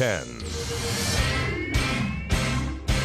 10.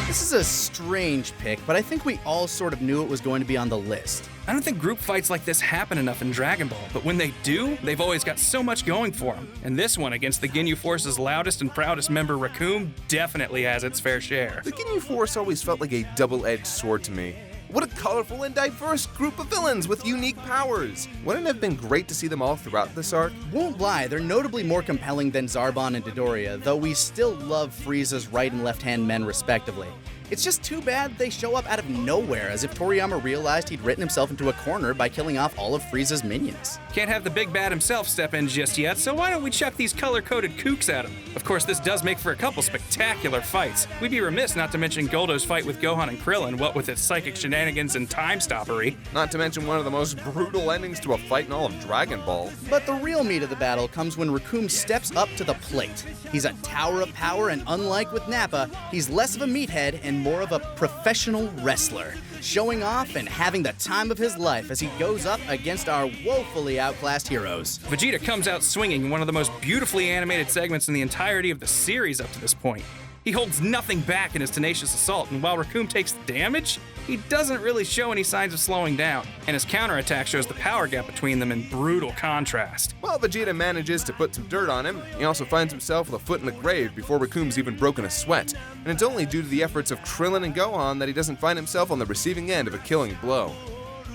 This is a strange pick, but I think we all sort of knew it was going to be on the list. I don't think group fights like this happen enough in Dragon Ball, but when they do, they've always got so much going for them. And this one against the Ginyu Force's loudest and proudest member Recoome definitely has its fair share. The Ginyu Force always felt like a double-edged sword to me. What a colorful and diverse group of villains with unique powers! Wouldn't it have been great to see them all throughout this arc? Won't lie, they're notably more compelling than Zarbon and Dodoria, though we still love Frieza's right and left-hand men respectively. It's just too bad they show up out of nowhere, as if Toriyama realized he'd written himself into a corner by killing off all of Frieza's minions. Can't have the big bad himself step in just yet, so why don't we chuck these color-coded kooks at him? Of course, this does make for a couple spectacular fights. We'd be remiss not to mention Goldo's fight with Gohan and Krillin, what with its psychic shenanigans and time stoppery. Not to mention one of the most brutal endings to a fight in all of Dragon Ball. But the real meat of the battle comes when Recoome steps up to the plate. He's a tower of power, and unlike with Nappa, he's less of a meathead and more of a professional wrestler, showing off and having the time of his life as he goes up against our woefully outclassed heroes. Vegeta comes out swinging in one of the most beautifully animated segments in the entirety of the series up to this point. He holds nothing back in his tenacious assault, and while Recoome takes damage, he doesn't really show any signs of slowing down, and his counterattack shows the power gap between them in brutal contrast. While Vegeta manages to put some dirt on him, he also finds himself with a foot in the grave before Recoome's even broken a sweat, and it's only due to the efforts of Krillin and Gohan that he doesn't find himself on the receiving end of a killing blow.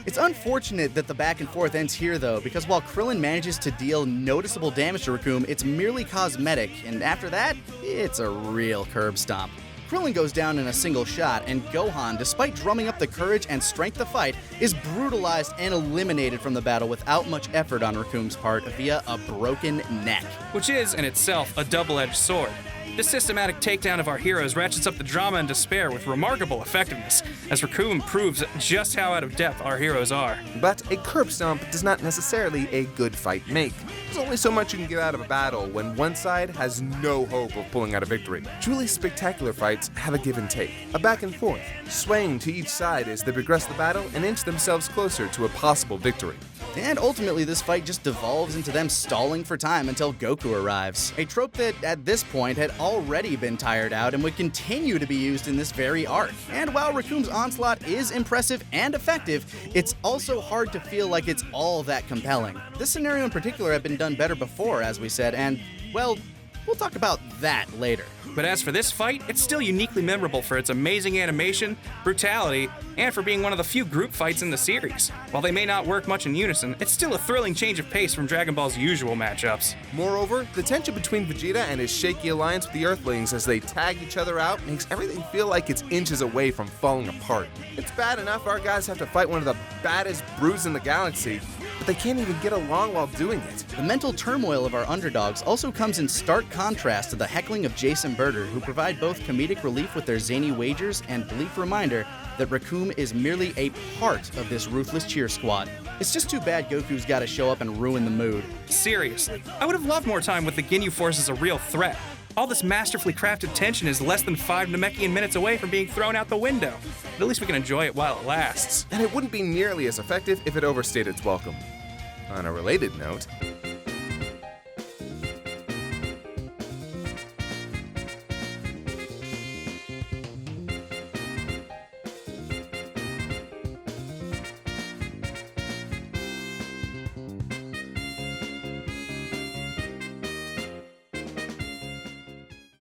It's unfortunate that the back and forth ends here though, because while Krillin manages to deal noticeable damage to Recoome, it's merely cosmetic, and after that, it's a real curb stomp. Krillin goes down in a single shot, and Gohan, despite drumming up the courage and strength to fight, is brutalized and eliminated from the battle without much effort on Recoome's part via a broken neck. Which is, in itself, a double-edged sword. This systematic takedown of our heroes ratchets up the drama and despair with remarkable effectiveness, as Recoome proves just how out of depth our heroes are. But a curb stomp does not necessarily a good fight make. There's only so much you can get out of a battle when one side has no hope of pulling out a victory. Truly spectacular fights have a give and take, a back and forth, swaying to each side as they progress the battle and inch themselves closer to a possible victory. And ultimately, this fight just devolves into them stalling for time until Goku arrives. A trope that, at this point, had already been tired out and would continue to be used in this very arc. And while Recoome's onslaught is impressive and effective, it's also hard to feel like it's all that compelling. This scenario in particular had been done better before, as we said, and, well, we'll talk about that later. But as for this fight, it's still uniquely memorable for its amazing animation, brutality, and for being one of the few group fights in the series. While they may not work much in unison, it's still a thrilling change of pace from Dragon Ball's usual matchups. Moreover, the tension between Vegeta and his shaky alliance with the Earthlings as they tag each other out makes everything feel like it's inches away from falling apart. It's bad enough our guys have to fight one of the baddest brutes in the galaxy, but they can't even get along while doing it. The mental turmoil of our underdogs also comes in stark contrast to the heckling of DBCember, who provide both comedic relief with their zany wagers and bleak reminder that Recoome is merely a part of this ruthless cheer squad. It's just too bad Goku's gotta show up and ruin the mood. Seriously, I would have loved more time with the Ginyu Force as a real threat. All this masterfully crafted tension is less than 5 Namekian minutes away from being thrown out the window. But at least we can enjoy it while it lasts. And it wouldn't be nearly as effective if it overstayed its welcome. On a related note,